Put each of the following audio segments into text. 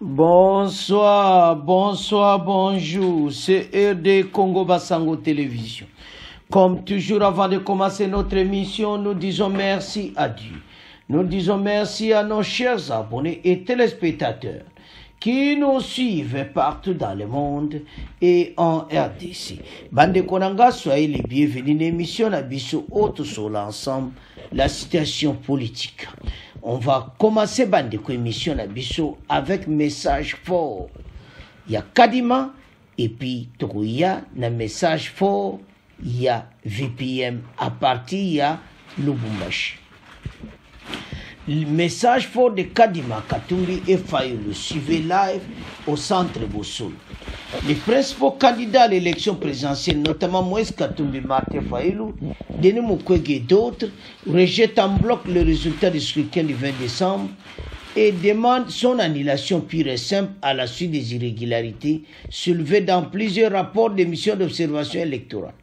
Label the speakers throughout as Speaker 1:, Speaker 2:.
Speaker 1: Bonsoir, bonsoir, bonjour. C'est RD Congo Bassango Télévision. Comme toujours, avant de commencer notre émission, nous disons merci à Dieu. Nous disons merci à nos chers abonnés et téléspectateurs qui nous suivent partout dans le monde et en RDC. Bande Konanga, soyez les bienvenus. Une émission à Bissou haute sur l'ensemble, la situation politique. On va commencer Bande émission à Bissou avec message fort. Il y a Kadima et puis il y a un message fort. Il y a VPM à partir il y a Lubumbashi. Le message fort de Kadima Katumbi et Fayulu suivez live au centre Bossol. Les principaux candidats à l'élection présidentielle, notamment Moïse Katumbi, Martin Fayulu, Denis Mukwege et d'autres, rejettent en bloc le résultat du scrutin du 20 décembre et demandent son annulation pure et simple à la suite des irrégularités soulevées dans plusieurs rapports des missions d'observation électorale.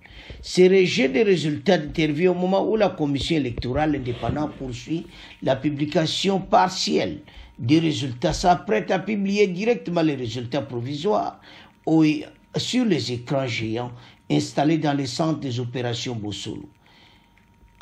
Speaker 1: Ces rejets des résultats interviennent au moment où la commission électorale indépendante poursuit la publication partielle des résultats, s'apprête à publier directement les résultats provisoires sur les écrans géants installés dans les centres des opérations Bossolo.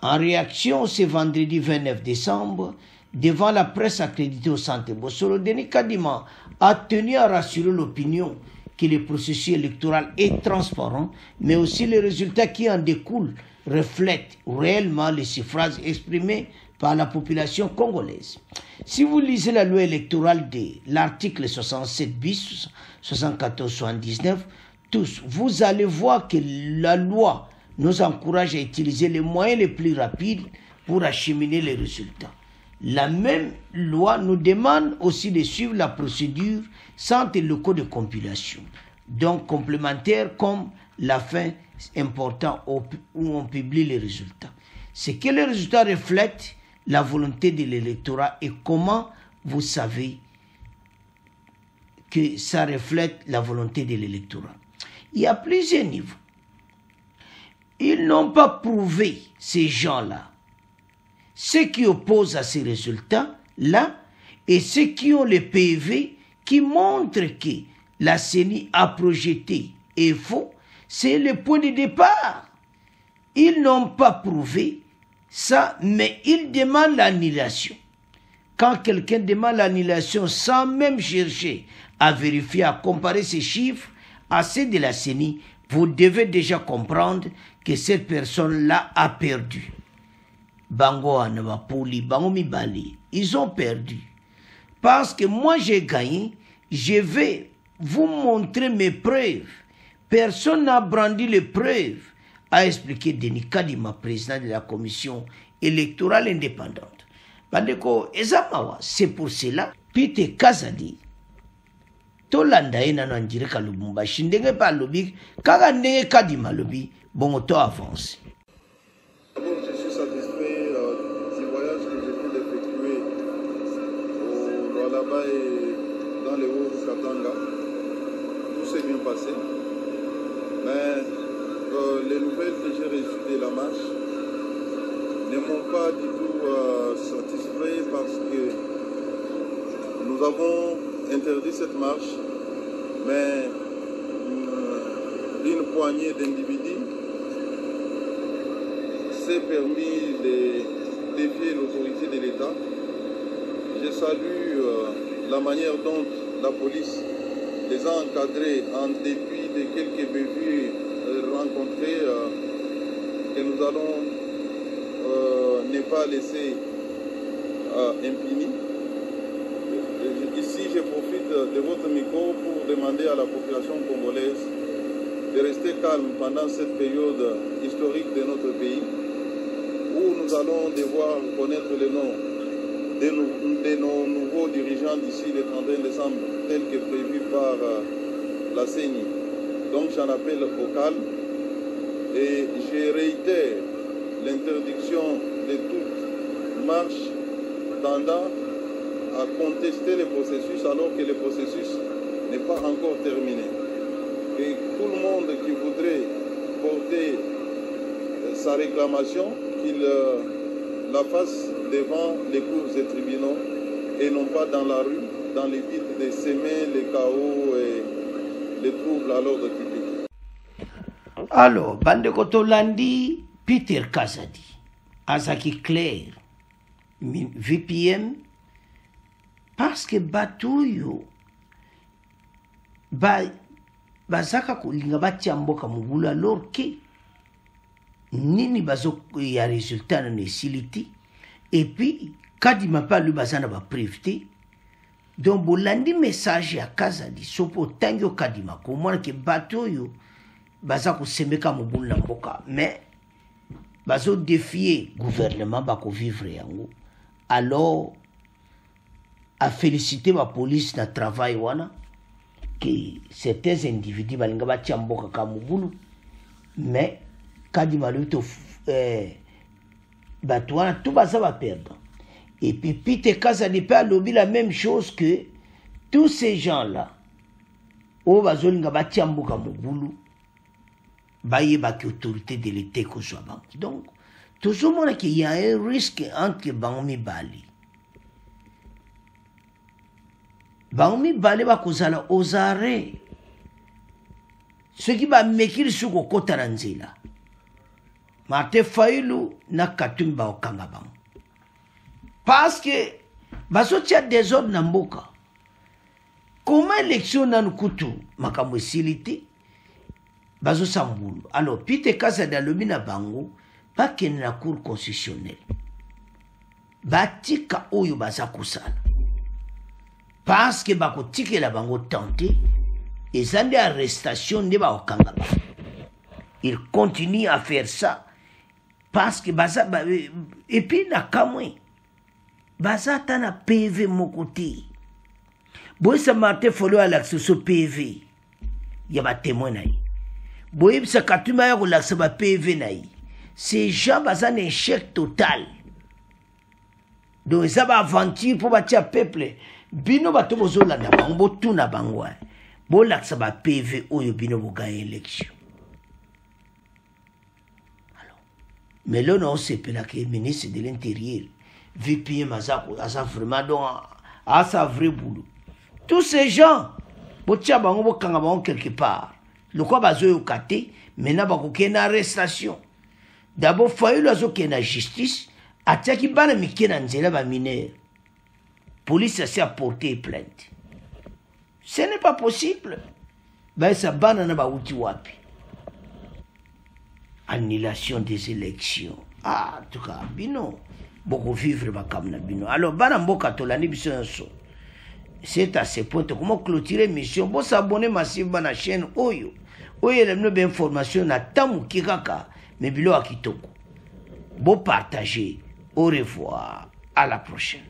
Speaker 1: En réaction, ce vendredi 29 décembre, devant la presse accréditée au centre Bossolo, Denis Kadima a tenu à rassurer l'opinion que le processus électoral est transparent, mais aussi les résultats qui en découlent reflètent réellement les suffrages exprimés par la population congolaise. Si vous lisez la loi électorale de l'article 67 bis, 74-79, tous, vous allez voir que la loi nous encourage à utiliser les moyens les plus rapides pour acheminer les résultats. La même loi nous demande aussi de suivre la procédure centres locaux de compilation, donc complémentaires comme la fin importante où on publie les résultats. C'est que les résultats reflètent la volonté de l'électorat et comment vous savez que ça reflète la volonté de l'électorat. Il y a plusieurs niveaux. Ils n'ont pas prouvé, ces gens-là, ceux qui opposent à ces résultats-là et ceux qui ont les PV qui montrent que la CENI a projeté est faux, c'est le point de départ. Ils n'ont pas prouvé ça, mais ils demandent l'annulation. Quand quelqu'un demande l'annulation sans même chercher à vérifier, à comparer ces chiffres à ceux de la CENI, vous devez déjà comprendre que cette personne-là a perdu. Bango Anabapoli, Bango Mibali, ils ont perdu. Parce que moi j'ai gagné, je vais vous montrer mes preuves. Personne n'a brandi les preuves, a expliqué Denis Kadima, président de la commission électorale indépendante. Bandeko, Ezamawa, c'est pour cela, Pite Kazadi, Tolanda ena no njireka Lubumbashi, ndenge pa lobi, kaga ndenge Kadima lobi, bon to avance.
Speaker 2: Là-bas et dans les Hauts-Katanga, tout s'est bien passé. Mais les nouvelles que j'ai reçues de la marche ne m'ont pas du tout satisfait parce que nous avons interdit cette marche, mais une poignée d'individus s'est permis de défier l'autorité de l'État. Je salue la manière dont la police les a encadrés en dépit de quelques bévues rencontrées que nous allons ne pas laisser impunis. Ici, je profite de votre micro pour demander à la population congolaise de rester calme pendant cette période historique de notre pays où nous allons devoir connaître les noms de nos nouveaux dirigeants d'ici le 31 décembre, tel que prévu par la CENI. Donc j'en appelle au calme et je réitère l'interdiction de toute marche tendant à contester le processus alors que le processus n'est pas encore terminé. Et tout le monde qui voudrait porter sa réclamation, qu'il la fasse devant les cours et tribunaux et non pas dans la rue dans le but de semer le chaos et les troubles à l'ordre public.
Speaker 1: Alors, bande Kotolandi, Peter Kazadi, Azaki Claire, VPM, parce que Batuyo, bazaka kulinga batia mboka mugulu alors que nini bazo ya résultat na siliti et puis kadima pa lu bazana ba privé donc bolandi message ya Kazadi sopo tangyo kadima ko mwana ke Batuyo baza ko semeka mugulu na mboka mais bazo défier gouvernement ba ko vivre yango alors a féliciter la police na travail wana que certains individus balinga batia mboka kamubulu mais kadi maluto batouana tout ça va perdre et puis Peter Kazadi peut lobby la même chose que tous ces gens là au bazolinga batia mboka mubulu baye ba ki autorité de l'état ko soit banque donc toujours mon qu'il y a un risque entre bangomi bali bangomi bale bakozala aux arrêts ceux qui va mekiri suko kota na nzela Martin Fayulu na Katumbi okanga bango parce que bazotia désordre na mboka comment élection na nukutu makambo silité bazo sambulu alors Peter Kazadi alobi na bango bakende na cour constitutionnelle batika oyo baza kosala parce que bakotikela bango tenté et ça des arrestations de baokanga il continue à faire ça parce que baza et puis na kamwe baza tana PV mon côté boy sa Martin Fayulu à l'accès PV y a ba témoin naï boy sa Katumbi ya ko l'accès ba PV naï ces gens baza un échec total donc ça va aventure pour bâtir peuple bino bato bozolanda bango botuna bango bolakisa ba PV oyo bino boganye élection alors mais là on sepela que ministre de l'intérieur VPM asa vraiment donc à sa vrai boulot tous ces gens botia bango bokanga bango quelque part le quoi bazoyo kate maintenant bakokena arrestation d'abord Fayulu azokena justice atiaki bana mike na nzela ba mineur police s'est apporté plainte. Ce n'est pas possible. Ben ça banana ba uti wapi. Annulation des élections. Ah, en tout cas, bino. Beaucoup vivre ba kamna bino. Alors bana mboka tolani biso nso. C'est à ce point comment clôturer mission. Bon s'abonner massivement à la chaîne Oyo. Oyo le nobe information na tamu kikaka mais bilo akitoko. Bon partager. Au revoir. À la prochaine.